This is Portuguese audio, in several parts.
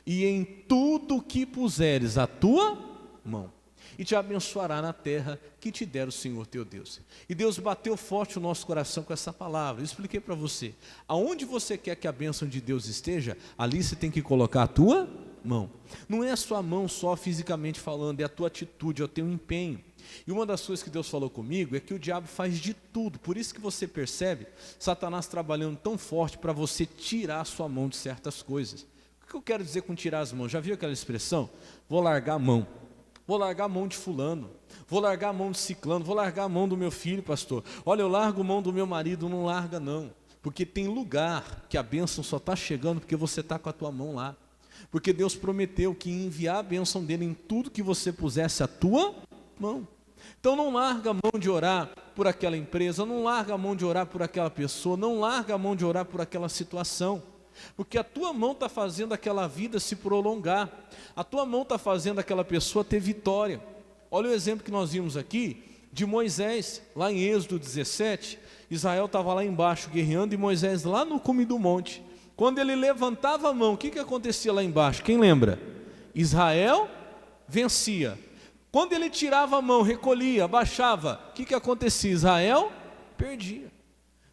e em tudo que puseres a tua mão, e te abençoará na terra que te der o Senhor teu Deus. E Deus bateu forte o nosso coração com essa palavra. Eu expliquei para você, aonde você quer que a bênção de Deus esteja, ali você tem que colocar a tua mão. Não é a sua mão só fisicamente falando, é a tua atitude, é o teu empenho. E uma das coisas que Deus falou comigo é que o diabo faz de tudo. Por isso que você percebe Satanás trabalhando tão forte para você tirar a sua mão de certas coisas. O que eu quero dizer com tirar as mãos? Já viu aquela expressão? Vou largar a mão. Vou largar a mão de fulano, vou largar a mão de ciclano, vou largar a mão do meu filho, pastor. Olha, eu largo a mão do meu marido. Não larga não, porque tem lugar que a bênção só está chegando porque você está com a tua mão lá. Porque Deus prometeu que ia enviar a bênção dele em tudo que você pusesse a tua mão. Então não larga a mão de orar por aquela empresa, não larga a mão de orar por aquela pessoa, não larga a mão de orar por aquela situação. Porque a tua mão está fazendo aquela vida se prolongar, a tua mão está fazendo aquela pessoa ter vitória. Olha o exemplo que nós vimos aqui de Moisés, lá em Êxodo 17, Israel estava lá embaixo guerreando e Moisés lá no cume do monte. Quando ele levantava a mão, o que acontecia lá embaixo? Quem lembra? Israel vencia. Quando ele tirava a mão, recolhia, abaixava, o que acontecia? Israel perdia.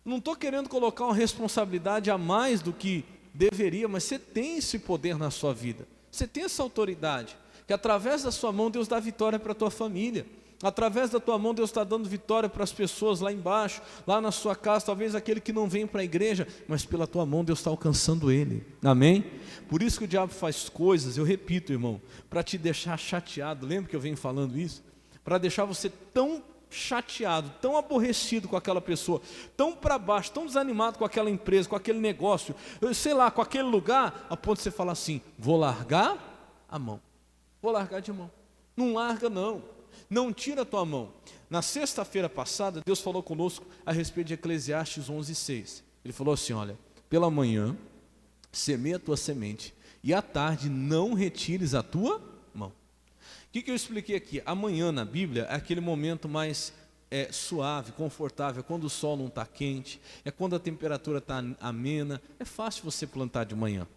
Não estou querendo colocar uma responsabilidade a mais do que deveria, mas você tem esse poder na sua vida, você tem essa autoridade, que através da sua mão Deus dá vitória para a tua família, através da tua mão Deus está dando vitória para as pessoas lá embaixo, lá na sua casa, talvez aquele que não vem para a igreja, mas pela tua mão Deus está alcançando ele, amém? Por isso que o diabo faz coisas, eu repito, irmão, para te deixar chateado. Lembra que eu venho falando isso? Para deixar você tão chateado, tão aborrecido com aquela pessoa, tão para baixo, tão desanimado com aquela empresa, com aquele negócio, sei lá, com aquele lugar, a ponto de você falar assim: vou largar a mão, vou largar de mão. Não larga não, não tira a tua mão. Na sexta-feira passada Deus falou conosco a respeito de Eclesiastes 11:6. Ele falou assim: olha, pela manhã semeia a tua semente e à tarde não retires a tua mão. O que eu expliquei aqui? Amanhã na Bíblia é aquele momento mais suave, confortável, é quando o sol não está quente, é quando a temperatura está amena, é fácil você plantar de manhã.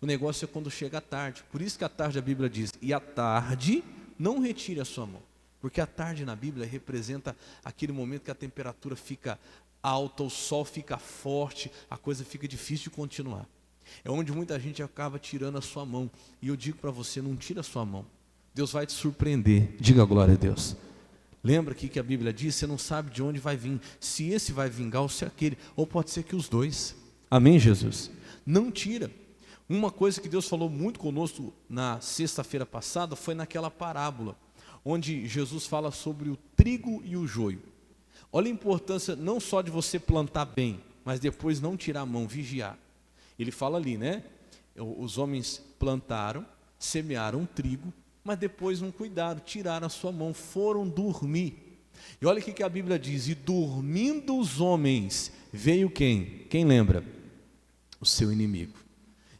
O negócio é quando chega a tarde. Por isso que a tarde a Bíblia diz: e à tarde não retire a sua mão, porque a tarde na Bíblia representa aquele momento que a temperatura fica alta, o sol fica forte, a coisa fica difícil de continuar. É onde muita gente acaba tirando a sua mão, e eu digo para você: não tira a sua mão. Deus vai te surpreender, diga glória a Deus. Lembra aqui que a Bíblia diz, você não sabe de onde vai vir, se esse vai vingar ou se aquele, ou pode ser que os dois, amém Jesus? Não tira. Uma coisa que Deus falou muito conosco na sexta-feira passada, foi naquela parábola, onde Jesus fala sobre o trigo e o joio. Olha a importância não só de você plantar bem, mas depois não tirar a mão, vigiar. Ele fala ali, né? Os homens plantaram, semearam trigo, mas depois não cuidaram, tiraram a sua mão, foram dormir. E olha o que a Bíblia diz: e dormindo os homens, veio quem? Quem lembra? O seu inimigo.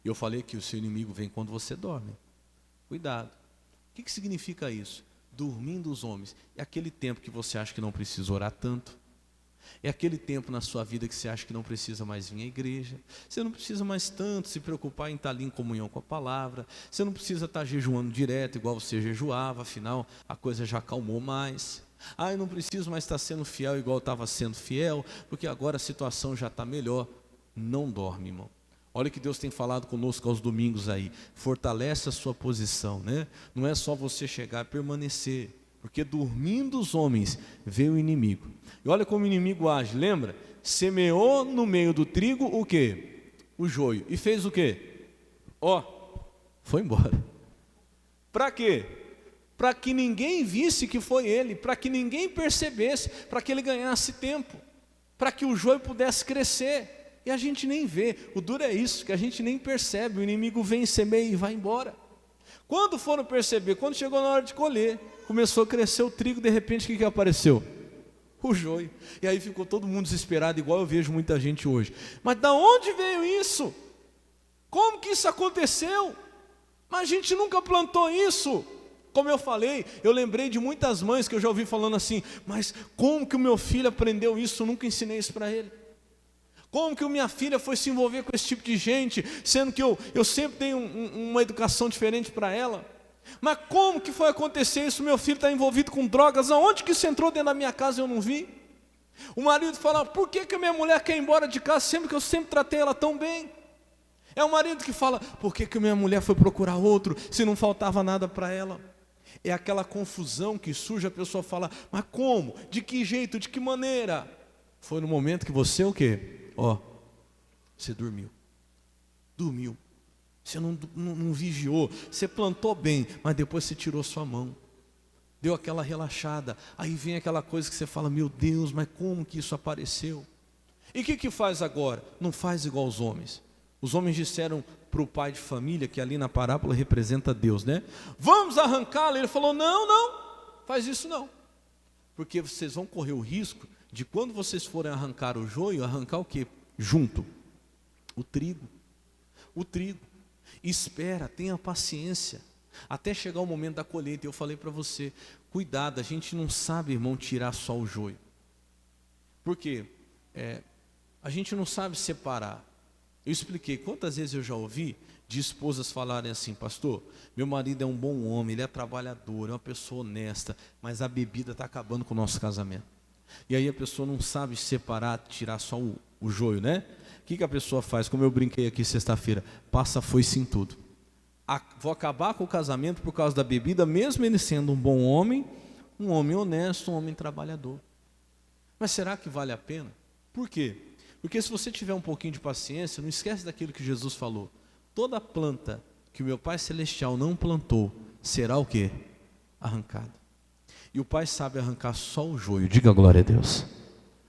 Eu falei que o seu inimigo vem quando você dorme. Cuidado. O que significa isso? Dormindo os homens. É aquele tempo que você acha que não precisa orar tanto. É aquele tempo na sua vida que você acha que não precisa mais vir à igreja. Você não precisa mais tanto se preocupar em estar ali em comunhão com a palavra. Você não precisa estar jejuando direto igual você jejuava, afinal a coisa já acalmou mais. Eu não preciso mais estar sendo fiel igual eu estava sendo fiel, porque agora a situação já está melhor. Não dorme, irmão. Olha o que Deus tem falado conosco aos domingos aí. Fortalece a sua posição, né? Não é só você chegar, permanecer. Porque dormindo os homens, veio o inimigo. E olha como o inimigo age, lembra? Semeou no meio do trigo o quê? O joio. E fez o quê? Foi embora. Para quê? Para que ninguém visse que foi ele, para que ninguém percebesse, para que ele ganhasse tempo, para que o joio pudesse crescer. E a gente nem vê. O duro é isso, que a gente nem percebe. O inimigo vem, semeia e vai embora. Quando foram perceber? Quando chegou na hora de colher, começou a crescer o trigo, de repente o que apareceu? O joio. E aí ficou todo mundo desesperado, igual eu vejo muita gente hoje. Mas da onde veio isso? Como que isso aconteceu? Mas a gente nunca plantou isso. Como eu falei, eu lembrei de muitas mães que eu já ouvi falando assim: mas como que o meu filho aprendeu isso? Eu nunca ensinei isso para ele. Como que minha filha foi se envolver com esse tipo de gente, sendo que eu sempre dei uma educação diferente para ela? Mas como que foi acontecer isso? Meu filho está envolvido com drogas, aonde que isso entrou dentro da minha casa e eu não vi? O marido fala, por que a minha mulher quer ir embora de casa, sendo que eu sempre tratei ela tão bem? É o marido que fala, por que a minha mulher foi procurar outro, se não faltava nada para ela? É aquela confusão que surge, a pessoa fala, mas como? De que jeito? De que maneira? Foi no momento que você o quê? Você dormiu. Dormiu. Você não vigiou. Você plantou bem, mas depois você tirou sua mão. Deu aquela relaxada. Aí vem aquela coisa que você fala, meu Deus, mas como que isso apareceu? E o que faz agora? Não faz igual os homens. Os homens disseram para o pai de família, que ali na parábola representa Deus, né? Vamos arrancá-lo. Ele falou, não, faz isso não. Porque vocês vão correr o risco de quando vocês forem arrancar o joio, arrancar o quê? Junto. O trigo. O trigo. Espera, tenha paciência, até chegar o momento da colheita. Eu falei para você, cuidado, a gente não sabe, irmão, tirar só o joio. Por quê? A gente não sabe separar. Eu expliquei, quantas vezes eu já ouvi de esposas falarem assim, pastor, meu marido é um bom homem, ele é trabalhador, é uma pessoa honesta, mas a bebida está acabando com o nosso casamento. E aí a pessoa não sabe separar, tirar só o joio, né? O que a pessoa faz? Como eu brinquei aqui sexta-feira, passa foice em tudo. Vou acabar com o casamento por causa da bebida, mesmo ele sendo um bom homem, um homem honesto, um homem trabalhador. Mas será que vale a pena? Por quê? Porque se você tiver um pouquinho de paciência, não esquece daquilo que Jesus falou. Toda planta que o meu Pai Celestial não plantou, será o quê? Arrancada. E o Pai sabe arrancar só o joio, diga glória a Deus.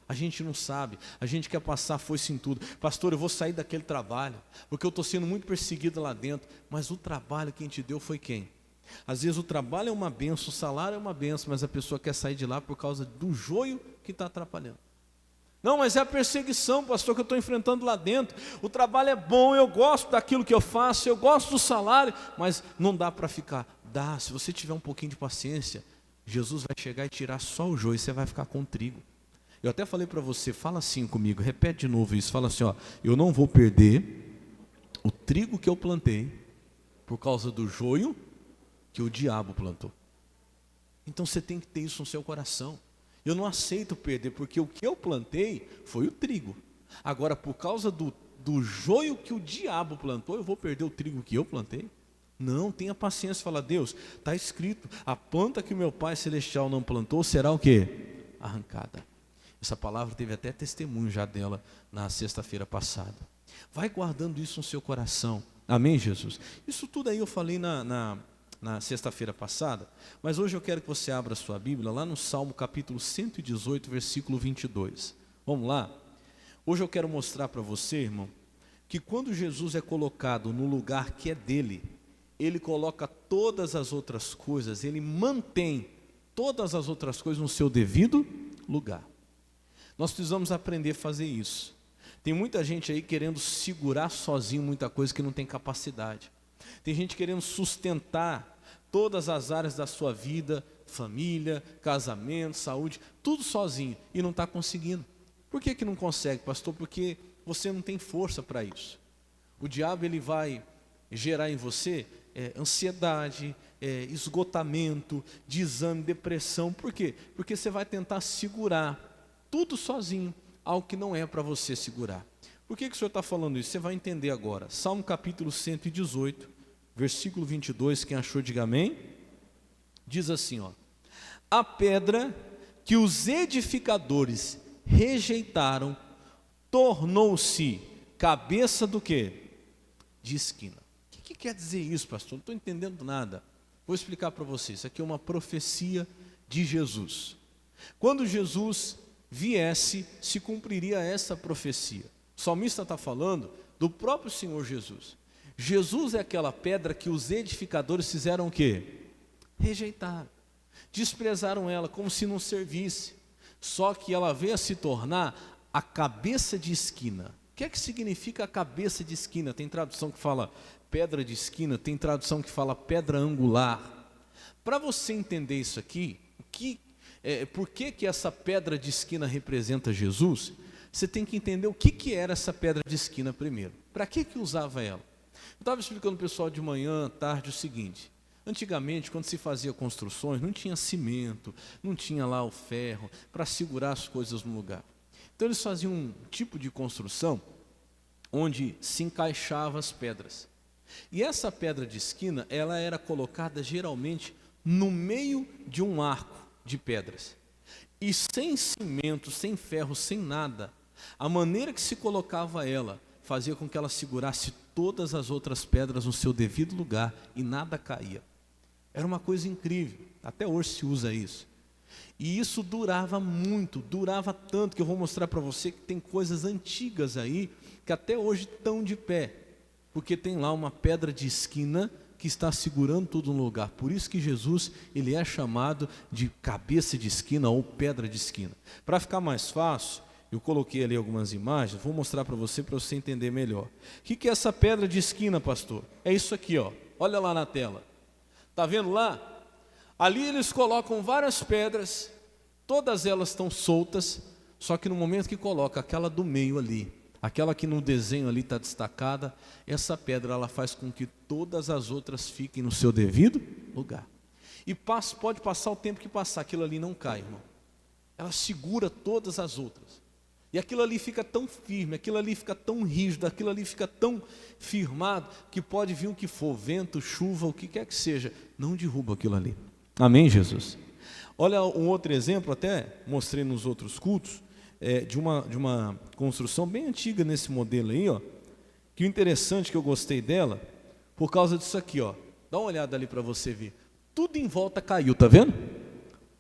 A gente não sabe, a gente quer passar foice em tudo. Pastor, eu vou sair daquele trabalho, porque eu estou sendo muito perseguido lá dentro. Mas o trabalho quem te deu foi quem? Às vezes o trabalho é uma benção, o salário é uma benção, mas a pessoa quer sair de lá por causa do joio que está atrapalhando. Não, mas é a perseguição, pastor, que eu estou enfrentando lá dentro. O trabalho é bom, eu gosto daquilo que eu faço, eu gosto do salário, mas não dá para ficar. Dá, se você tiver um pouquinho de paciência, Jesus vai chegar e tirar só o joio e você vai ficar com o trigo. Eu até falei para você, fala assim comigo, repete de novo isso, fala assim, eu não vou perder o trigo que eu plantei por causa do joio que o diabo plantou. Então você tem que ter isso no seu coração. Eu não aceito perder, porque o que eu plantei foi o trigo. Agora, por causa do joio que o diabo plantou, eu vou perder o trigo que eu plantei? Não, tenha paciência, fala, Deus, está escrito, a planta que o meu Pai Celestial não plantou será o quê? Arrancada. Essa palavra teve até testemunho já dela na sexta-feira passada. Vai guardando isso no seu coração. Amém, Jesus? Isso tudo aí eu falei na sexta-feira passada, mas hoje eu quero que você abra a sua Bíblia lá no Salmo capítulo 118, versículo 22. Vamos lá? Hoje eu quero mostrar para você, irmão, que quando Jesus é colocado no lugar que é dele, ele coloca todas as outras coisas, ele mantém todas as outras coisas no seu devido lugar. Nós precisamos aprender a fazer isso. Tem muita gente aí querendo segurar sozinho muita coisa que não tem capacidade. Tem gente querendo sustentar todas as áreas da sua vida, família, casamento, saúde, tudo sozinho e não está conseguindo. Por que não consegue, pastor? Porque você não tem força para isso. O diabo ele vai gerar em você ansiedade, esgotamento, desânimo, depressão. Por quê? Porque você vai tentar segurar tudo sozinho, algo que não é para você segurar. Por que o senhor está falando isso? Você vai entender agora. Salmo capítulo 118, versículo 22, quem achou diga amém. Diz assim, a pedra que os edificadores rejeitaram, tornou-se cabeça do quê? De esquina. O que quer dizer isso, pastor? Não estou entendendo nada. Vou explicar para vocês. Isso aqui é uma profecia de Jesus. Quando Jesus viesse, se cumpriria essa profecia. O salmista está falando do próprio Senhor Jesus. Jesus é aquela pedra que os edificadores fizeram o quê? Rejeitaram, desprezaram ela como se não servisse. Só que ela veio a se tornar a cabeça de esquina. O que é que significa a cabeça de esquina? Tem tradução que fala pedra de esquina, tem tradução que fala pedra angular. Para você entender isso aqui, por que essa pedra de esquina representa Jesus? você tem que entender o que era essa pedra de esquina primeiro. Para que usava ela? Eu estava explicando para o pessoal de manhã, tarde, o seguinte. Antigamente, quando se fazia construções, não tinha cimento, não tinha lá o ferro para segurar as coisas no lugar. Então eles faziam um tipo de construção onde se encaixavam as pedras. E essa pedra de esquina, ela era colocada geralmente no meio de um arco de pedras. E sem cimento, sem ferro, sem nada, a maneira que se colocava ela fazia com que ela segurasse todas as outras pedras no seu devido lugar e nada caía. Era uma coisa incrível, até hoje se usa isso. E isso durava muito, durava tanto, que eu vou mostrar para você que tem coisas antigas aí, que até hoje estão de pé, porque tem lá uma pedra de esquina que está segurando tudo no lugar. Por isso que Jesus, ele é chamado de cabeça de esquina ou pedra de esquina. Para ficar mais fácil, eu coloquei ali algumas imagens, vou mostrar para você entender melhor. O que é essa pedra de esquina, pastor? É isso aqui, ó. Olha lá na tela. Está vendo lá? Ali eles colocam várias pedras, todas elas estão soltas, só que no momento que coloca aquela do meio ali, aquela que no desenho ali está destacada, essa pedra ela faz com que todas as outras fiquem no seu devido lugar. E pode passar o tempo que passar, aquilo ali não cai, irmão. Ela segura todas as outras. E aquilo ali fica tão firme, aquilo ali fica tão rígido, aquilo ali fica tão firmado, que pode vir o que for, vento, chuva, o que quer que seja, não derruba aquilo ali. Amém, Jesus? Olha um outro exemplo, até mostrei nos outros cultos, de uma construção bem antiga nesse modelo aí, ó, que o interessante que eu gostei dela, por causa disso aqui, ó, dá uma olhada ali para você ver, tudo em volta caiu, tá vendo?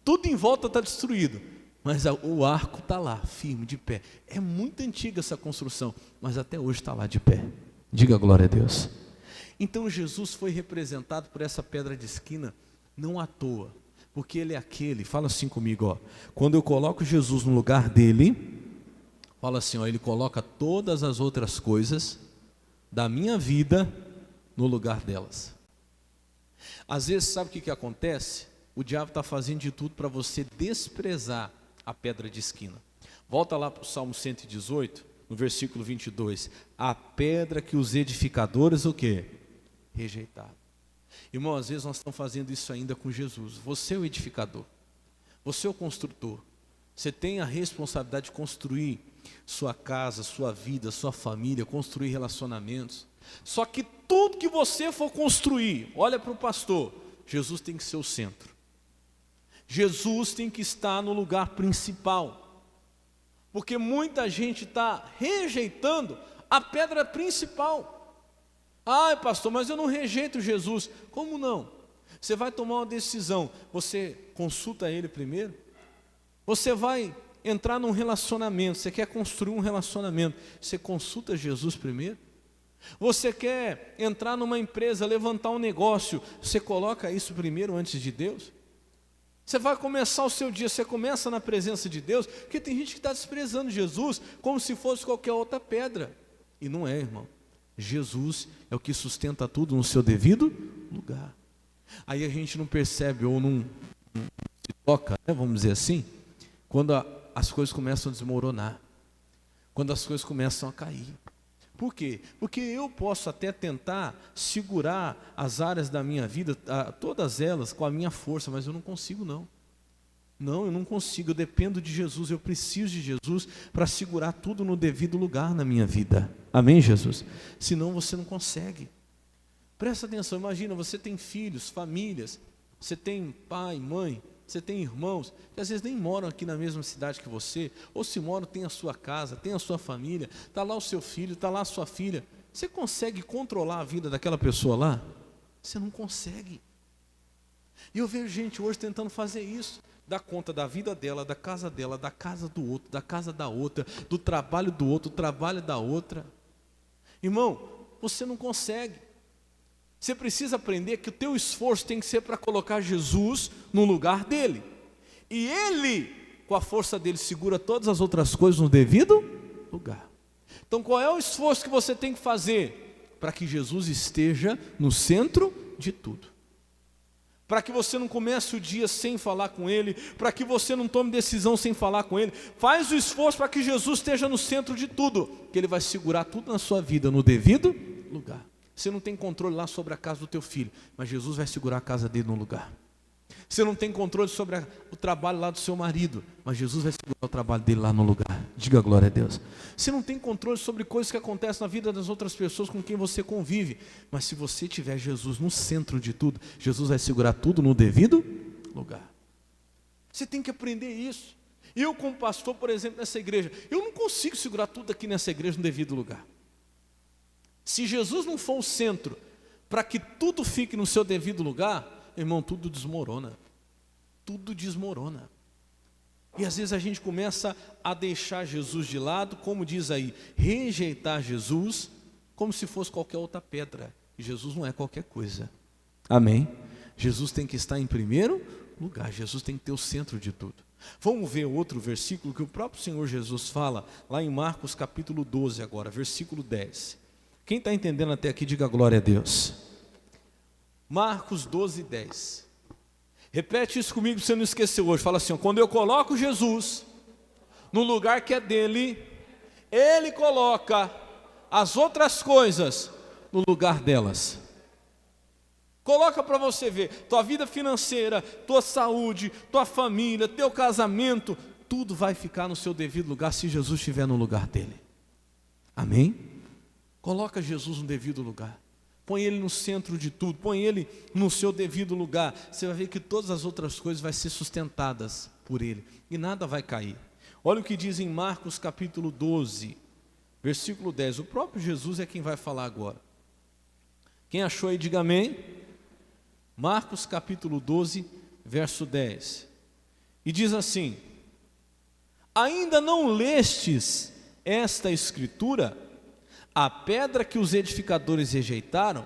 Tudo em volta está destruído. Mas o arco está lá, firme, de pé. É muito antiga essa construção, mas até hoje está lá de pé. Diga glória a Deus. Então Jesus foi representado por essa pedra de esquina, não à toa, porque ele é aquele, fala assim comigo, ó, quando eu coloco Jesus no lugar dele, fala assim, ó, ele coloca todas as outras coisas da minha vida no lugar delas. Às vezes, sabe o que acontece? O diabo está fazendo de tudo para você desprezar a pedra de esquina. Volta lá para o Salmo 118, no versículo 22. A pedra que os edificadores, o quê? Rejeitaram. Irmão, às vezes nós estamos fazendo isso ainda com Jesus. Você é o edificador. Você é o construtor. Você tem a responsabilidade de construir sua casa, sua vida, sua família, construir relacionamentos. Só que tudo que você for construir, olha para o pastor, Jesus tem que ser o centro. Jesus tem que estar no lugar principal, porque muita gente está rejeitando a pedra principal. Ai, pastor, mas eu não rejeito Jesus. Como não? Você vai tomar uma decisão, você consulta ele primeiro? Você vai entrar num relacionamento, você quer construir um relacionamento, você consulta Jesus primeiro? Você quer entrar numa empresa, levantar um negócio, você coloca isso primeiro antes de Deus? Você vai começar o seu dia, você começa na presença de Deus, porque tem gente que está desprezando Jesus como se fosse qualquer outra pedra. E não é, irmão. Jesus é o que sustenta tudo no seu devido lugar. Aí a gente não percebe ou não se toca, né, vamos dizer assim, quando as coisas começam a desmoronar, quando as coisas começam a cair. Por quê? Porque eu posso até tentar segurar as áreas da minha vida, todas elas, com a minha força, mas eu não consigo não. Não, eu não consigo, eu dependo de Jesus, eu preciso de Jesus para segurar tudo no devido lugar na minha vida. Amém, Jesus? Senão você não consegue. Presta atenção, imagina, você tem filhos, famílias, você tem pai, mãe, você tem irmãos, que às vezes nem moram aqui na mesma cidade que você, ou se moram, tem a sua casa, tem a sua família, está lá o seu filho, está lá a sua filha. Você consegue controlar a vida daquela pessoa lá? Você não consegue. E eu vejo gente hoje tentando fazer isso, dar conta da vida dela, da casa do outro, da casa da outra, do trabalho do outro, do trabalho da outra. Irmão, você não consegue. Você precisa aprender que o teu esforço tem que ser para colocar Jesus no lugar dele. E ele, com a força dele, segura todas as outras coisas no devido lugar. Então qual é o esforço que você tem que fazer? Para que Jesus esteja no centro de tudo. para que você não comece o dia sem falar com Ele, para que você não tome decisão sem falar com Ele. Faz o esforço para que Jesus esteja no centro de tudo, que Ele vai segurar tudo na sua vida no devido lugar. Você não tem controle lá sobre a casa do teu filho, mas Jesus vai segurar a casa dele no lugar. Você não tem controle sobre o trabalho lá do seu marido, mas Jesus vai segurar o trabalho dele lá no lugar. Diga glória a Deus. Você não tem controle sobre coisas que acontecem na vida das outras pessoas com quem você convive, mas se você tiver Jesus no centro de tudo, Jesus vai segurar tudo no devido lugar. Você tem que aprender isso. Eu, como pastor, por exemplo, nessa igreja, eu não consigo segurar tudo aqui nessa igreja no devido lugar. Se Jesus não for o centro, para que tudo fique no seu devido lugar, irmão, tudo desmorona. Tudo desmorona. E às vezes a gente começa a deixar Jesus de lado, como diz aí, rejeitar Jesus, como se fosse qualquer outra pedra. E Jesus não é qualquer coisa. Amém? Jesus tem que estar em primeiro lugar. Jesus tem que ter o centro de tudo. Vamos ver outro versículo que o próprio Senhor Jesus fala, lá em Marcos capítulo 12 agora, versículo 10. Quem está entendendo até aqui, diga glória a Deus. Marcos 12, 10. Repete isso comigo para você não esquecer hoje. Fala assim, ó, quando eu coloco Jesus no lugar que é dele, Ele coloca as outras coisas no lugar delas. Coloca para você ver, tua vida financeira, tua saúde, tua família, teu casamento, tudo vai ficar no seu devido lugar se Jesus estiver no lugar dele. Amém? Coloca Jesus no devido lugar. Põe Ele no centro de tudo, põe Ele no seu devido lugar. Você vai ver que todas as outras coisas vão ser sustentadas por Ele. E nada vai cair. Olha o que diz em Marcos capítulo 12, versículo 10. O próprio Jesus é quem vai falar agora. Quem achou aí, diga amém. Marcos capítulo 12, verso 10. E diz assim: ainda não lestes esta escritura? A pedra que os edificadores rejeitaram,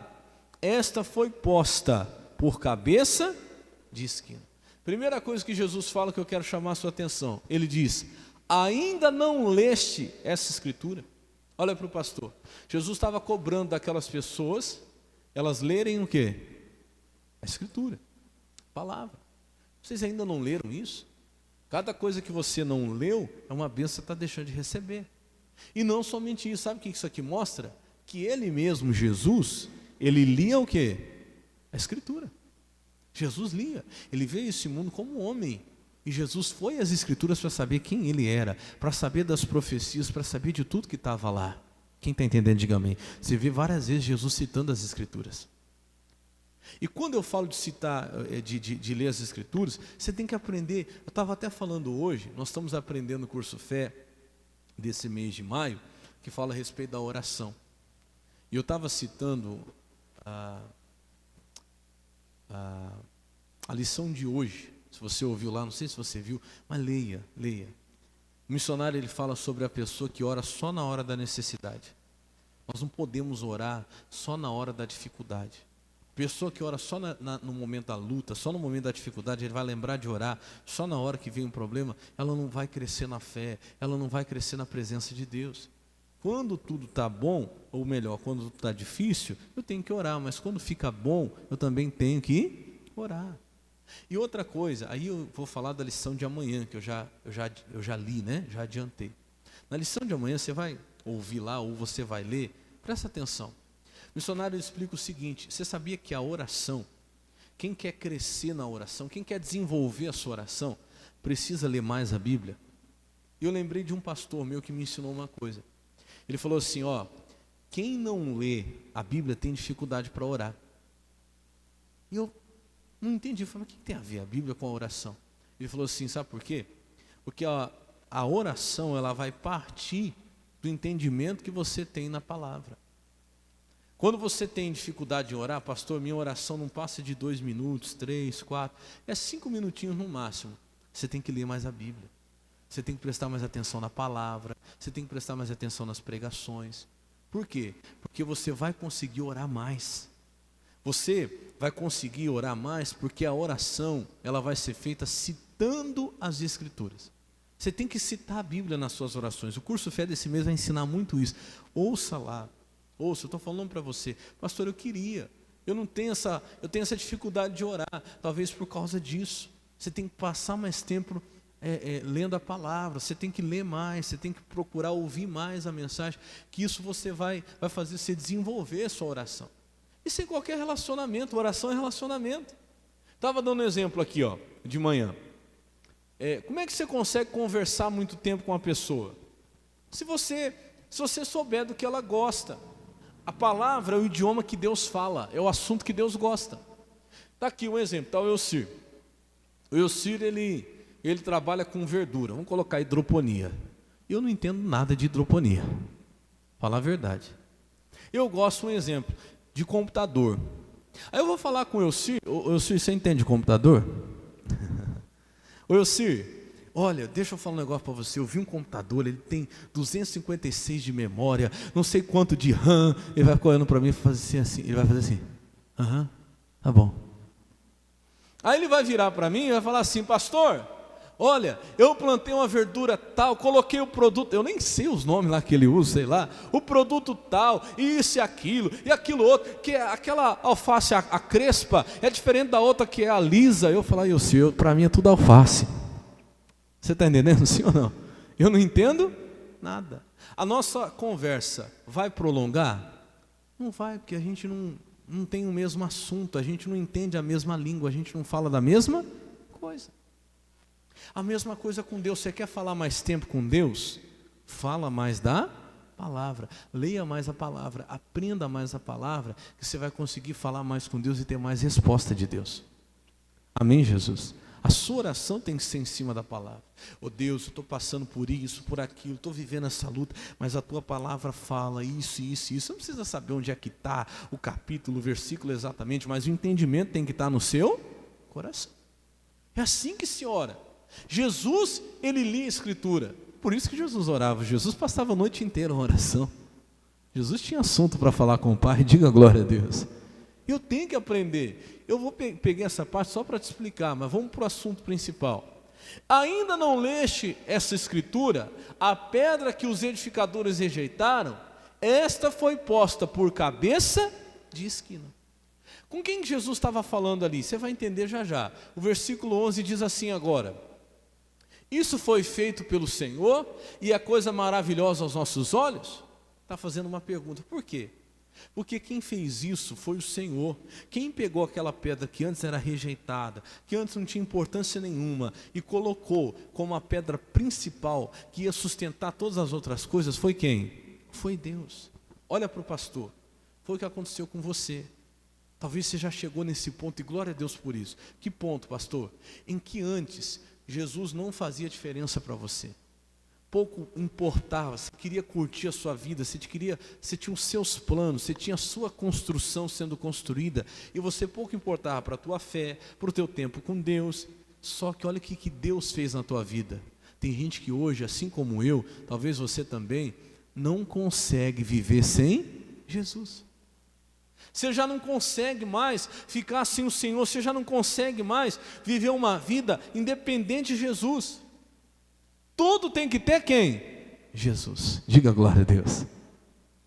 esta foi posta por cabeça de esquina. Primeira coisa que Jesus fala que eu quero chamar a sua atenção. Ele diz, ainda não leste essa escritura? Olha para o pastor. Jesus estava cobrando daquelas pessoas, elas lerem o quê? A escritura, a palavra. Vocês ainda não leram isso? Cada coisa que você não leu, é uma bênção que você está deixando de receber. E não somente isso, sabe o que isso aqui mostra? Que Ele mesmo, Jesus, Ele lia o quê? A Escritura. Jesus lia, Ele veio a esse mundo como homem. E Jesus foi às Escrituras para saber quem Ele era, para saber das profecias, para saber de tudo que estava lá. Quem está entendendo, diga amém. Você vê várias vezes Jesus citando as Escrituras. E quando eu falo de citar, de ler as Escrituras, você tem que aprender. Eu estava até falando hoje, nós estamos aprendendo o curso Fé, desse mês de maio, que fala a respeito da oração. E eu estava citando a lição de hoje, se você ouviu lá, não sei se você viu, mas leia. O missionário, ele fala sobre a pessoa que ora só na hora da necessidade. Nós não podemos orar só na hora da dificuldade. Pessoa que ora só no momento da luta, só no momento da dificuldade, ele vai lembrar de orar, só na hora que vem um problema, ela não vai crescer na fé, ela não vai crescer na presença de Deus. Quando tudo está bom, ou melhor, quando tudo está difícil, eu tenho que orar, mas quando fica bom, eu também tenho que orar. E outra coisa, aí eu vou falar da lição de amanhã, que eu já li, né? Já adiantei. Na lição de amanhã você vai ouvir lá, ou você vai ler, presta atenção. O missionário explica o seguinte, você sabia que a oração, quem quer crescer na oração, quem quer desenvolver a sua oração, precisa ler mais a Bíblia? E eu lembrei de um pastor meu que me ensinou uma coisa. Ele falou assim, ó, quem não lê a Bíblia tem dificuldade para orar. E eu não entendi, eu falei, mas o que tem a ver a Bíblia com a oração? Ele falou assim, sabe por quê? Porque a oração, ela vai partir do entendimento que você tem na palavra. Quando você tem dificuldade em orar, pastor, minha oração não passa de 2 minutos, 3, 4, é 5 minutinhos no máximo. Você tem que ler mais a Bíblia. Você tem que prestar mais atenção na palavra. Você tem que prestar mais atenção nas pregações. Por quê? Porque você vai conseguir orar mais. Você vai conseguir orar mais porque a oração, ela vai ser feita citando as Escrituras. Você tem que citar a Bíblia nas suas orações. O curso Fé desse mês vai ensinar muito isso. Ouça lá. Ouça, eu estou falando para você, pastor, eu queria Eu tenho essa dificuldade de orar, talvez por causa disso. Você tem que passar mais tempo lendo a palavra, você tem que ler mais, você tem que procurar ouvir mais a mensagem, que isso você vai fazer você desenvolver a sua oração. Isso em qualquer relacionamento, oração é relacionamento. Estava dando um exemplo aqui, de manhã. Como é que você consegue conversar muito tempo com uma pessoa? Se você souber do que ela gosta. A palavra é o idioma que Deus fala, é o assunto que Deus gosta. Está aqui um exemplo, está o Elcir. O Elcir, ele trabalha com verdura, vamos colocar hidroponia. Eu não entendo nada de hidroponia, falar a verdade. Eu gosto, um exemplo, de computador. Aí eu vou falar com o Elcir. Elcir, você entende de computador? Ô Elcir, olha, deixa eu falar um negócio para você. Eu vi um computador, ele tem 256 de memória, não sei quanto de RAM. Ele vai ficar olhando para mim e fazer assim. Ele vai fazer assim. Aham, tá bom. Aí ele vai virar para mim e vai falar assim: pastor, olha, eu plantei uma verdura tal, coloquei o produto, eu nem sei os nomes lá que ele usa, sei lá, o produto tal, isso e aquilo outro, que é aquela alface, a crespa, é diferente da outra que é a lisa. Eu falo: eu sei, para mim é tudo alface. Você está entendendo, sim ou não? Eu não entendo nada. A nossa conversa vai prolongar? Não vai, porque a gente não tem o mesmo assunto, a gente não entende a mesma língua, a gente não fala da mesma coisa. A mesma coisa com Deus. Você quer falar mais tempo com Deus? Fala mais da palavra, leia mais a palavra, aprenda mais a palavra, que você vai conseguir falar mais com Deus e ter mais resposta de Deus. Amém, Jesus? A sua oração tem que ser em cima da palavra. Deus, eu estou passando por isso, por aquilo, estou vivendo essa luta, mas a tua palavra fala isso, isso, isso. Você não precisa saber onde é que está o capítulo, o versículo exatamente, mas o entendimento tem que estar no seu coração. É assim que se ora. Jesus, ele lia a Escritura. Por isso que Jesus orava. Jesus passava a noite inteira em oração. Jesus tinha assunto para falar com o Pai. Diga glória a Deus. Eu tenho que aprender. Eu vou pegar essa parte só para te explicar, mas vamos para o assunto principal. Ainda não leste essa Escritura? A pedra que os edificadores rejeitaram, esta foi posta por cabeça de esquina. Com quem Jesus estava falando ali? Você vai entender já já. O versículo 11 diz assim agora: isso foi feito pelo Senhor e é coisa maravilhosa aos nossos olhos? Está fazendo uma pergunta. Por quê? Porque quem fez isso foi o Senhor. Quem pegou aquela pedra que antes era rejeitada, que antes não tinha importância nenhuma, e colocou como a pedra principal, que ia sustentar todas as outras coisas, foi quem? Foi Deus. Olha para o pastor. Foi o que aconteceu com você. Talvez você já chegou nesse ponto, e glória a Deus por isso. Que ponto, pastor? Em que antes Jesus não fazia diferença para você. Pouco importava, você queria curtir a sua vida, você tinha os seus planos, você tinha a sua construção sendo construída, e você pouco importava para a tua fé, para o teu tempo com Deus. Só que olha o que Deus fez na tua vida. Tem gente que hoje, assim como eu, talvez você também, não consegue viver sem Jesus. Você já não consegue mais ficar sem o Senhor, você já não consegue mais viver uma vida independente de Jesus. Tudo tem que ter quem? Jesus. Diga glória a Deus.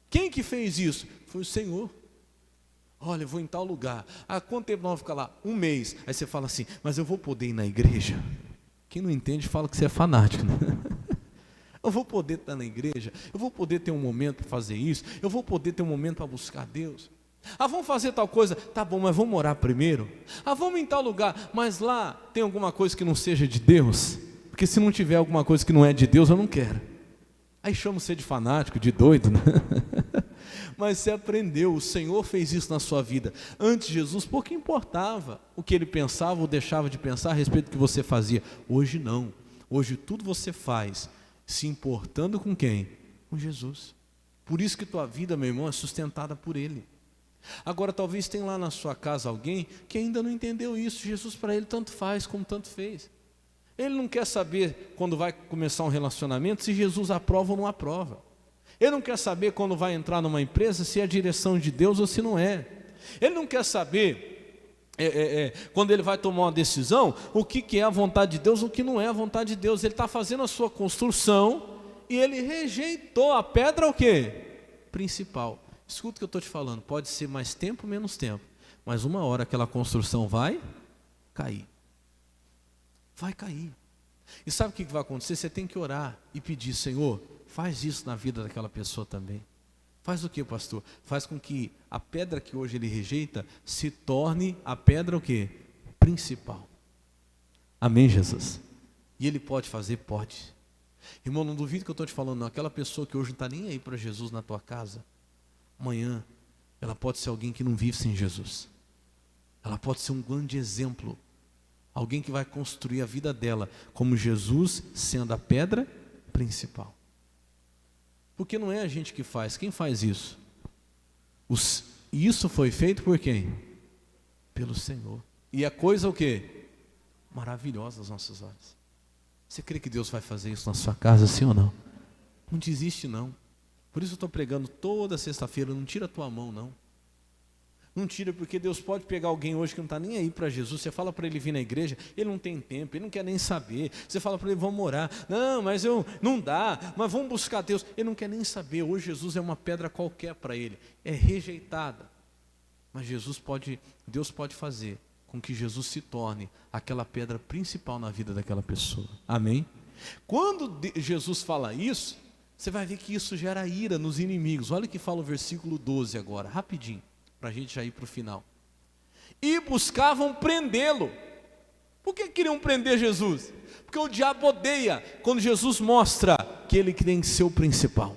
Quem que fez isso? Foi o Senhor. Olha, eu vou em tal lugar. Quanto tempo nós vamos ficar lá? 1 mês. Aí você fala assim: mas eu vou poder ir na igreja? Quem não entende fala que você é fanático, né? Eu vou poder estar na igreja? Eu vou poder ter um momento para fazer isso? Eu vou poder ter um momento para buscar Deus? Vamos fazer tal coisa? Tá bom, mas vamos orar primeiro? Vamos em tal lugar, mas lá tem alguma coisa que não seja de Deus? Porque se não tiver alguma coisa que não é de Deus, eu não quero. Aí chama você de fanático, de doido, né? Mas você aprendeu, o Senhor fez isso na sua vida. Antes de Jesus, pouco importava o que ele pensava ou deixava de pensar a respeito do que você fazia. Hoje não. Hoje tudo você faz se importando com quem? Com Jesus. Por isso que tua vida, meu irmão, é sustentada por Ele. Agora talvez tenha lá na sua casa alguém que ainda não entendeu isso. Jesus para ele tanto faz como tanto fez. Ele não quer saber quando vai começar um relacionamento se Jesus aprova ou não aprova. Ele não quer saber quando vai entrar numa empresa se é a direção de Deus ou se não é. Ele não quer saber quando ele vai tomar uma decisão o que é a vontade de Deus ou o que não é a vontade de Deus. Ele está fazendo a sua construção e ele rejeitou a pedra o quê? Principal. Escuta o que eu estou te falando, pode ser mais tempo ou menos tempo, mas uma hora aquela construção vai cair. Vai cair. E sabe o que vai acontecer? Você tem que orar e pedir: Senhor, faz isso na vida daquela pessoa também. Faz o que, pastor? Faz com que a pedra que hoje ele rejeita se torne a pedra o quê? Principal. Amém, Jesus? E ele pode fazer? Pode. Irmão, não duvido que eu estou te falando, não. Aquela pessoa que hoje não está nem aí para Jesus na tua casa, amanhã ela pode ser alguém que não vive sem Jesus. Ela pode ser um grande exemplo. Alguém que vai construir a vida dela como Jesus sendo a pedra principal. Porque não é a gente que faz. Quem faz isso? E isso foi feito por quem? Pelo Senhor. E a coisa o quê? Maravilhosa aos nossos olhos. Você crê que Deus vai fazer isso na sua casa, sim ou não? Não desiste, não. Por isso eu estou pregando toda sexta-feira. Não tira a tua mão, não. Não tira, porque Deus pode pegar alguém hoje que não está nem aí para Jesus. Você fala para ele vir na igreja, ele não tem tempo, ele não quer nem saber. Você fala para ele: vamos orar. Não, mas não dá, mas vamos buscar Deus. Ele não quer nem saber. Hoje Jesus é uma pedra qualquer para ele, é rejeitada. Mas Deus pode fazer com que Jesus se torne aquela pedra principal na vida daquela pessoa. Amém? Quando Jesus fala isso, você vai ver que isso gera ira nos inimigos. Olha o que fala o versículo 12 agora, rapidinho, para a gente já ir para o final. E buscavam prendê-lo. Por que queriam prender Jesus? Porque o diabo odeia quando Jesus mostra que ele tem que ser o principal.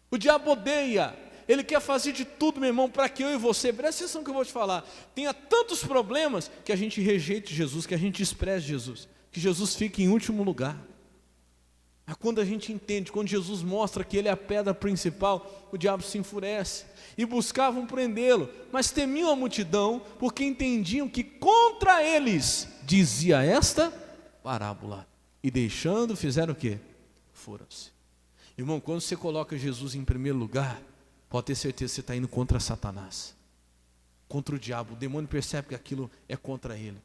O diabo odeia. Ele quer fazer de tudo, meu irmão, para que eu e você, presta atenção que eu vou te falar, tenha tantos problemas que a gente rejeite Jesus, que a gente despreze Jesus, que Jesus fique em último lugar. Mas quando a gente entende, quando Jesus mostra que ele é a pedra principal, o diabo se enfurece. E buscavam prendê-lo, mas temiam a multidão, porque entendiam que contra eles dizia esta parábola. E deixando, fizeram o quê? Foram-se. Irmão, quando você coloca Jesus em primeiro lugar, pode ter certeza que você está indo contra Satanás, contra o diabo. O demônio percebe que aquilo é contra ele.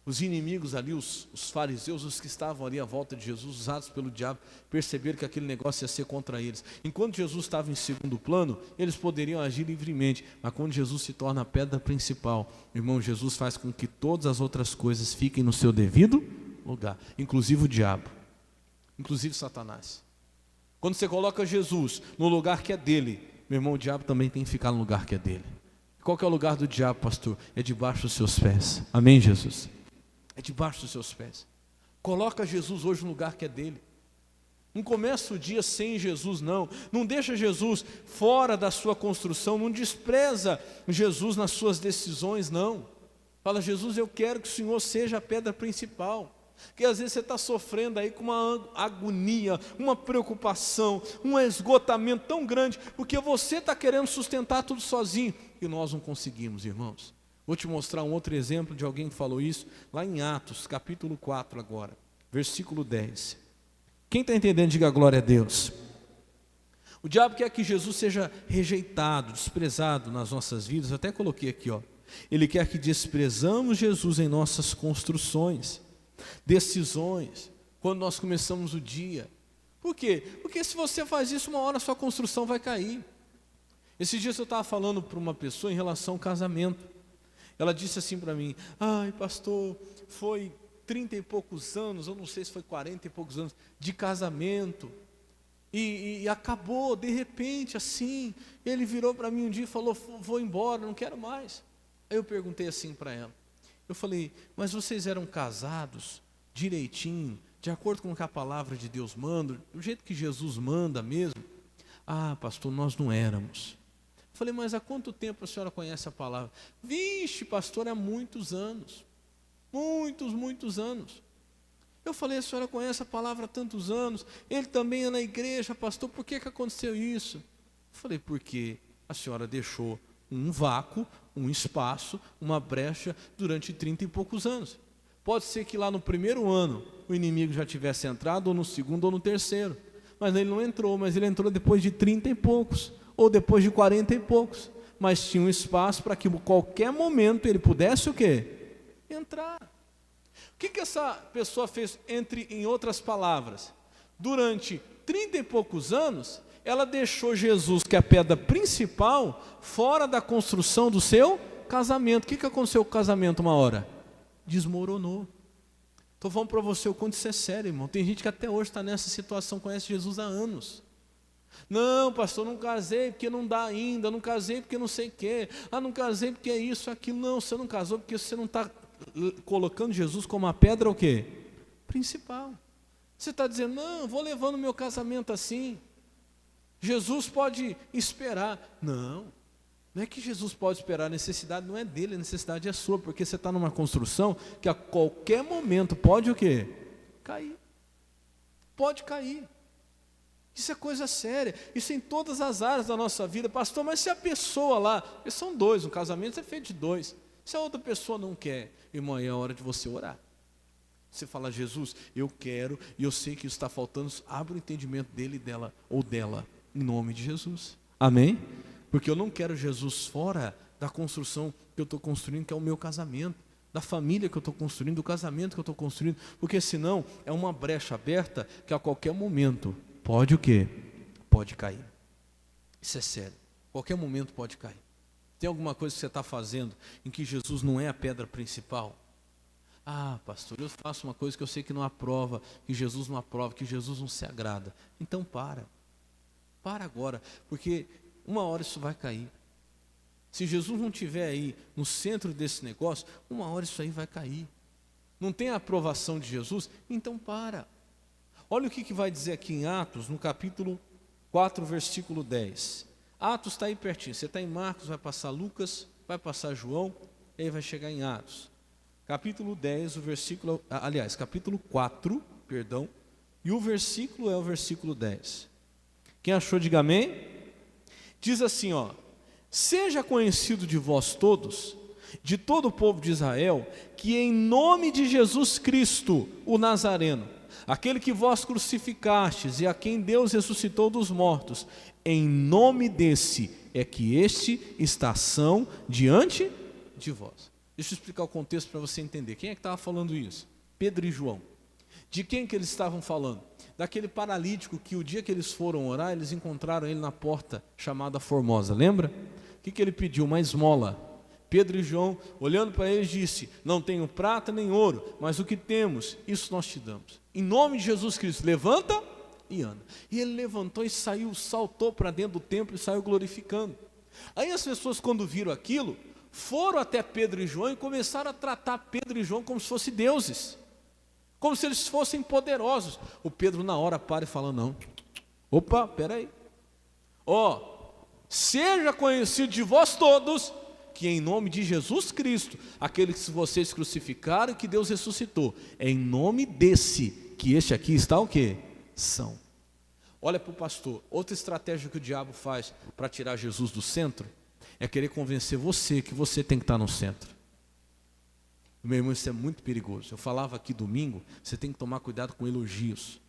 Os inimigos ali, os fariseus, os que estavam ali à volta de Jesus, usados pelo diabo, perceberam que aquele negócio ia ser contra eles. Enquanto Jesus estava em segundo plano, eles poderiam agir livremente, mas quando Jesus se torna a pedra principal, irmão, Jesus faz com que todas as outras coisas fiquem no seu devido lugar, inclusive o diabo, inclusive Satanás. Quando você coloca Jesus no lugar que é dele, meu irmão, o diabo também tem que ficar no lugar que é dele. Qual que é o lugar do diabo, pastor? É debaixo dos seus pés. Amém, Jesus? É debaixo dos seus pés. Coloca Jesus hoje no lugar que é dele. Não começa o dia sem Jesus, não. Não deixa Jesus fora da sua construção. Não despreza Jesus nas suas decisões, não. Fala: Jesus, eu quero que o Senhor seja a pedra principal. Porque às vezes você está sofrendo aí com uma agonia, uma preocupação, um esgotamento tão grande, porque você está querendo sustentar tudo sozinho, e nós não conseguimos, irmãos. Vou te mostrar um outro exemplo de alguém que falou isso, lá em Atos, capítulo 4 agora, versículo 10. Quem está entendendo, diga glória a Deus. O diabo quer que Jesus seja rejeitado, desprezado nas nossas vidas. Eu até coloquei aqui, ó. Ele quer que desprezamos Jesus em nossas construções, decisões, quando nós começamos o dia. Por quê? Porque se você faz isso, uma hora a sua construção vai cair. Esses dias eu estava falando para uma pessoa em relação ao casamento. Ela disse assim para mim: ai pastor, foi 30 e poucos anos, eu não sei se foi 40 e poucos anos de casamento, e acabou de repente assim. Ele virou para mim um dia e falou: vou embora, não quero mais. Aí eu perguntei assim para ela, eu falei: mas vocês eram casados direitinho, de acordo com o que a palavra de Deus manda, do jeito que Jesus manda mesmo? Ah pastor, nós não éramos. Falei: mas há quanto tempo a senhora conhece a palavra? Vixe pastor, há muitos anos, muitos anos. Eu falei: a senhora conhece a palavra há tantos anos, ele também é na igreja, pastor, por que aconteceu isso? Eu falei: porque a senhora deixou um vácuo, um espaço, uma brecha durante 30 e poucos anos. Pode ser que lá no primeiro ano o inimigo já tivesse entrado, ou no segundo ou no terceiro, mas ele não entrou, mas ele entrou depois de 30 e poucos, ou depois de 40 e poucos, mas tinha um espaço para que em qualquer momento ele pudesse o quê? Entrar. O que essa pessoa fez, em outras palavras? Durante 30 e poucos anos, ela deixou Jesus, que é a pedra principal, fora da construção do seu casamento. O que aconteceu com o casamento uma hora? Desmoronou. Estou falando para você o quanto isso é sério, irmão. Tem gente que até hoje está nessa situação, conhece Jesus há anos. Não, pastor, não casei porque não dá ainda, não casei porque não sei o quê, não casei porque é isso, aquilo. Não, você não casou porque você não está colocando Jesus como a pedra o quê? Principal. Você está dizendo, não, vou levando o meu casamento assim, Jesus pode esperar. Não é que Jesus pode esperar, a necessidade não é dele, a necessidade é sua, porque você está numa construção que a qualquer momento pode o quê? Cair. Pode cair. Isso é coisa séria, isso é em todas as áreas da nossa vida. Pastor, mas se a pessoa lá, porque são dois, um casamento é feito de dois, se a outra pessoa não quer, irmão, aí é a hora de você orar. Você fala, Jesus, eu quero, e eu sei que isso está faltando, abre o entendimento dele e dela, ou dela, em nome de Jesus. Amém? Porque eu não quero Jesus fora da construção que eu estou construindo, que é o meu casamento, da família que eu estou construindo, do casamento que eu estou construindo, porque senão é uma brecha aberta que a qualquer momento pode o quê? Pode cair. Isso é sério. Qualquer momento pode cair. Tem alguma coisa que você está fazendo em que Jesus não é a pedra principal? Pastor, eu faço uma coisa que eu sei que não aprova, que Jesus não aprova, que Jesus não se agrada. Então para agora, porque uma hora isso vai cair. Se Jesus não estiver aí no centro desse negócio, uma hora isso aí vai cair. Não tem a aprovação de Jesus? Então para. Olha o que vai dizer aqui em Atos, no capítulo 4, versículo 10. Atos está aí pertinho, você está em Marcos, vai passar Lucas, vai passar João, e aí vai chegar em Atos. Capítulo 10, capítulo 4, e o versículo é o versículo 10. Quem achou, diga amém. Diz assim, seja conhecido de vós todos, de todo o povo de Israel, que em nome de Jesus Cristo, o Nazareno, aquele que vós crucificastes e a quem Deus ressuscitou dos mortos, em nome desse é que este está são diante de vós. Deixa eu explicar o contexto para você entender. Quem é que estava falando isso? Pedro e João. De quem que eles estavam falando? Daquele paralítico que o dia que eles foram orar, eles encontraram ele na porta chamada Formosa, lembra? O que ele pediu? Uma esmola. Pedro e João, olhando para eles, disse, não tenho prata nem ouro, mas o que temos, isso nós te damos. Em nome de Jesus Cristo, levanta e anda. E ele levantou e saiu, saltou para dentro do templo e saiu glorificando. Aí as pessoas, quando viram aquilo, foram até Pedro e João e começaram a tratar Pedro e João como se fossem deuses, como se eles fossem poderosos. O Pedro na hora para e fala, não, opa, peraí, seja conhecido de vós todos, que em nome de Jesus Cristo, aquele que vocês crucificaram e que Deus ressuscitou, é em nome desse, que este aqui está o quê? São. Olha para o pastor, outra estratégia que o diabo faz para tirar Jesus do centro, é querer convencer você que você tem que estar no centro. Meu irmão, isso é muito perigoso. Eu falava aqui domingo, você tem que tomar cuidado com elogios,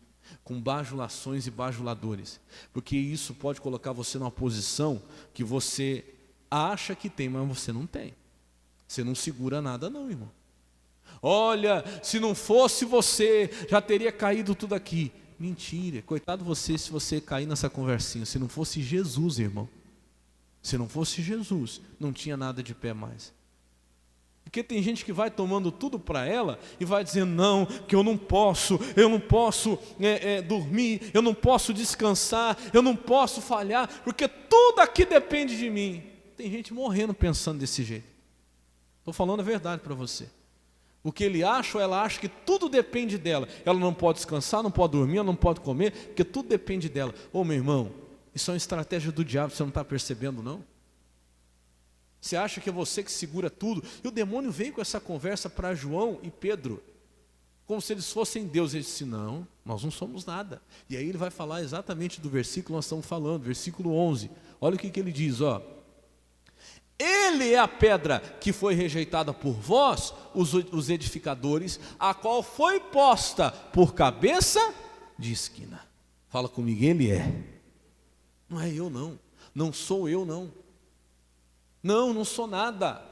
com bajulações e bajuladores, porque isso pode colocar você numa posição que você acha que tem, mas você não tem. Você não segura nada não, irmão. Olha, se não fosse você, já teria caído tudo aqui. Mentira, coitado você se você cair nessa conversinha. Se não fosse Jesus, irmão, se não fosse Jesus, não tinha nada de pé mais. Porque tem gente que vai tomando tudo para ela e vai dizendo, não, que eu não posso dormir, eu não posso descansar, eu não posso falhar, porque tudo aqui depende de mim. Tem gente morrendo pensando desse jeito. Estou falando a verdade para você. O que ele acha ou ela acha que tudo depende dela. Ela não pode descansar, não pode dormir, ela não pode comer, porque tudo depende dela. Meu irmão, isso é uma estratégia do diabo, você não está percebendo não? Você acha que é você que segura tudo? E o demônio veio com essa conversa para João e Pedro, como se eles fossem Deus. Ele disse, não, nós não somos nada. E aí ele vai falar exatamente do versículo que nós estamos falando, versículo 11. Olha o que ele diz, Ele é a pedra que foi rejeitada por vós, os edificadores, a qual foi posta por cabeça de esquina. Fala comigo, ele é. Não é eu não, não sou eu não. Não sou nada.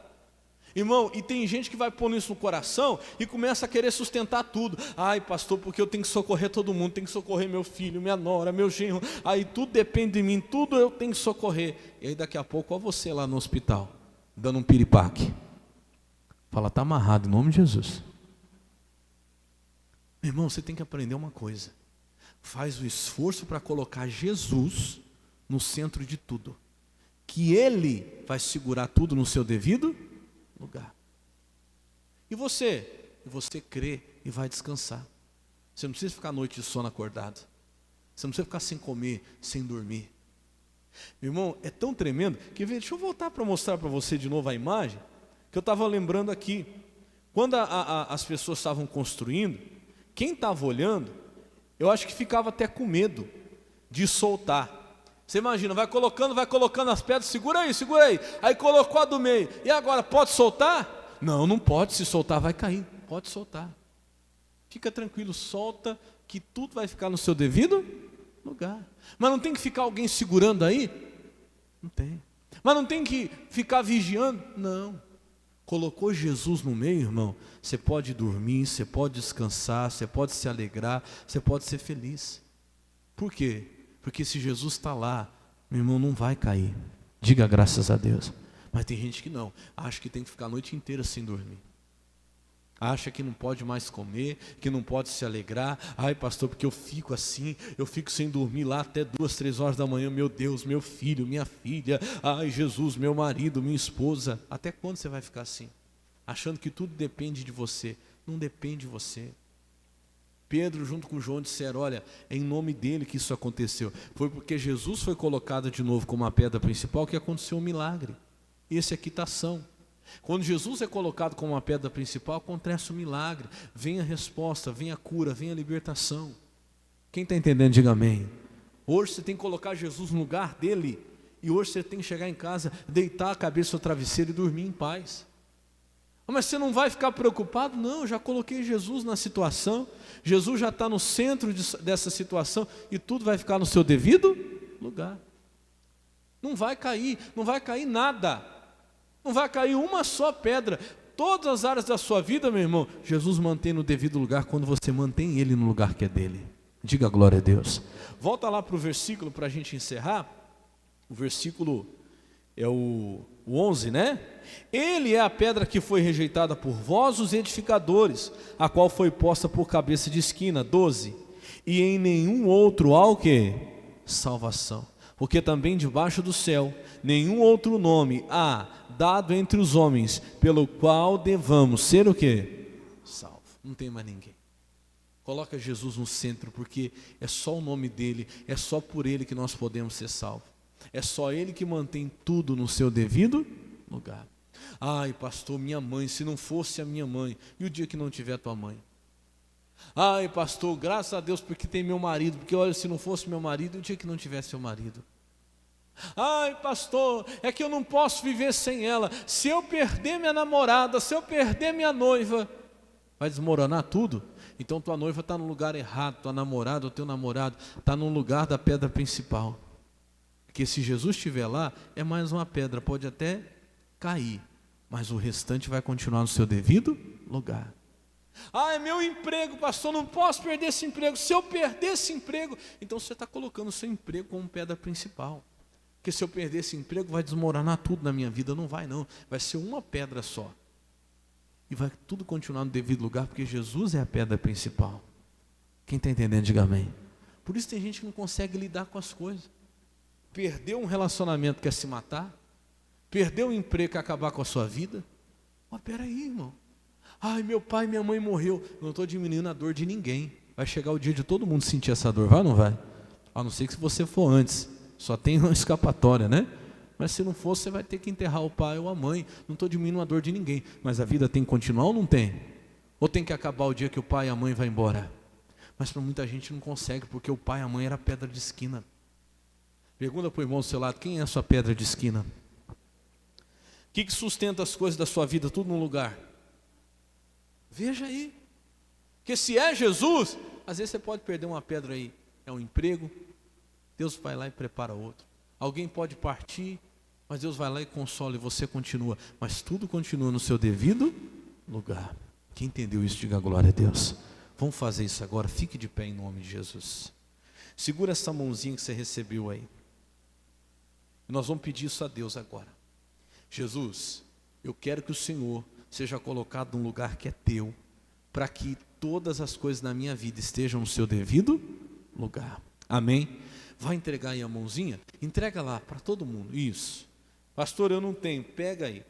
Irmão, e tem gente que vai pondo isso no coração e começa a querer sustentar tudo. Ai, pastor, porque eu tenho que socorrer todo mundo, tenho que socorrer meu filho, minha nora, meu genro. Aí tudo depende de mim, tudo eu tenho que socorrer. E aí daqui a pouco, olha você lá no hospital, dando um piripaque. Fala, está amarrado em nome de Jesus. Meu irmão, você tem que aprender uma coisa. Faz o esforço para colocar Jesus no centro de tudo. Que Ele vai segurar tudo no seu devido lugar. E você? Você crê e vai descansar. Você não precisa ficar a noite de sono acordado. Você não precisa ficar sem comer, sem dormir. Meu irmão, é tão tremendo que, deixa eu voltar para mostrar para você de novo a imagem, que eu estava lembrando aqui. Quando as pessoas estavam construindo, quem estava olhando, eu acho que ficava até com medo de soltar. Você imagina, vai colocando as pedras, segura aí. Aí colocou a do meio. E agora, pode soltar? Não, não pode, se soltar vai cair. Pode soltar. Fica tranquilo, solta, que tudo vai ficar no seu devido lugar. Mas não tem que ficar alguém segurando aí? Não tem. Mas não tem que ficar vigiando? Não. Colocou Jesus no meio, irmão, você pode dormir, você pode descansar, você pode se alegrar, você pode ser feliz. Por quê? Porque se Jesus está lá, meu irmão, não vai cair. Diga graças a Deus. Mas tem gente que não, acha que tem que ficar a noite inteira sem dormir. Acha que não pode mais comer, que não pode se alegrar. Ai, pastor, porque eu fico assim, eu fico sem dormir lá até 2, 3 horas da manhã. Meu Deus, meu filho, minha filha. Ai, Jesus, meu marido, minha esposa. Até quando você vai ficar assim? Achando que tudo depende de você. Não depende de você. Pedro junto com João disseram, olha, é em nome dele que isso aconteceu. Foi porque Jesus foi colocado de novo como a pedra principal que aconteceu um milagre. Esse é a quitação. Quando Jesus é colocado como a pedra principal, acontece um milagre. Vem a resposta, vem a cura, vem a libertação. Quem está entendendo, diga amém. Hoje você tem que colocar Jesus no lugar dele. E hoje você tem que chegar em casa, deitar a cabeça no travesseiro e dormir em paz. Mas você não vai ficar preocupado? Não, eu já coloquei Jesus na situação. Jesus já está no centro dessa situação. E tudo vai ficar no seu devido lugar. Não vai cair nada. Não vai cair uma só pedra. Todas as áreas da sua vida, meu irmão, Jesus mantém no devido lugar quando você mantém Ele no lugar que é dele. Diga glória a Deus. Volta lá para o versículo para a gente encerrar. O versículo é o 11, né? Ele é a pedra que foi rejeitada por vós, os edificadores, a qual foi posta por cabeça de esquina. 12. E em nenhum outro há o quê? Salvação. Porque também debaixo do céu nenhum outro nome há dado entre os homens, pelo qual devamos ser o quê? Salvo. Não tem mais ninguém. Coloca Jesus no centro, porque é só o nome dele, é só por ele que nós podemos ser salvos. É só ele que mantém tudo no seu devido lugar. Ai, pastor, minha mãe, se não fosse a minha mãe, e o dia que não tiver tua mãe? Ai, pastor, graças a Deus porque tem meu marido, porque olha, se não fosse meu marido, e o dia que não tivesse seu marido? Ai, pastor, é que eu não posso viver sem ela. Se eu perder minha namorada, se eu perder minha noiva, vai desmoronar tudo. Então tua noiva está no lugar errado, tua namorada, o teu namorado está no lugar da pedra principal. Porque se Jesus estiver lá, é mais uma pedra, pode até cair, mas o restante vai continuar no seu devido lugar. Ah, é meu emprego, pastor, não posso perder esse emprego. Se eu perder esse emprego, então você está colocando o seu emprego como pedra principal. Porque se eu perder esse emprego, vai desmoronar tudo na minha vida. Não vai não, vai ser uma pedra só. E vai tudo continuar no devido lugar, porque Jesus é a pedra principal. Quem está entendendo, diga amém. Por isso tem gente que não consegue lidar com as coisas. Perdeu um relacionamento, quer se matar. Perdeu um emprego, quer acabar com a sua vida. Mas peraí, irmão. Ai, meu pai e minha mãe morreu. Não estou diminuindo a dor de ninguém. Vai chegar o dia de todo mundo sentir essa dor, vai ou não vai? A não ser que se você for antes. Só tem uma escapatória, né? Mas se não for, você vai ter que enterrar o pai ou a mãe. Não estou diminuindo a dor de ninguém. Mas a vida tem que continuar ou não tem? Ou tem que acabar o dia que o pai e a mãe vão embora? Mas para muita gente não consegue, porque o pai e a mãe era pedra de esquina. Pergunta para o irmão do seu lado, quem é a sua pedra de esquina? O que sustenta as coisas da sua vida, tudo no lugar? Veja aí. Porque se é Jesus, às vezes você pode perder uma pedra aí. É um emprego, Deus vai lá e prepara outro. Alguém pode partir, Mas Deus vai lá e consola e você continua. Mas tudo continua no seu devido lugar. Quem entendeu isso, diga glória a Deus. Vamos fazer isso agora, fique de pé em nome de Jesus. Segura essa mãozinha que você recebeu aí. E nós vamos pedir isso a Deus agora. Jesus, eu quero que o Senhor seja colocado num lugar que é teu, para que todas as coisas na minha vida estejam no seu devido lugar. Amém? Vai entregar aí a mãozinha? Entrega lá para todo mundo. Isso. Pastor, eu não tenho. Pega aí.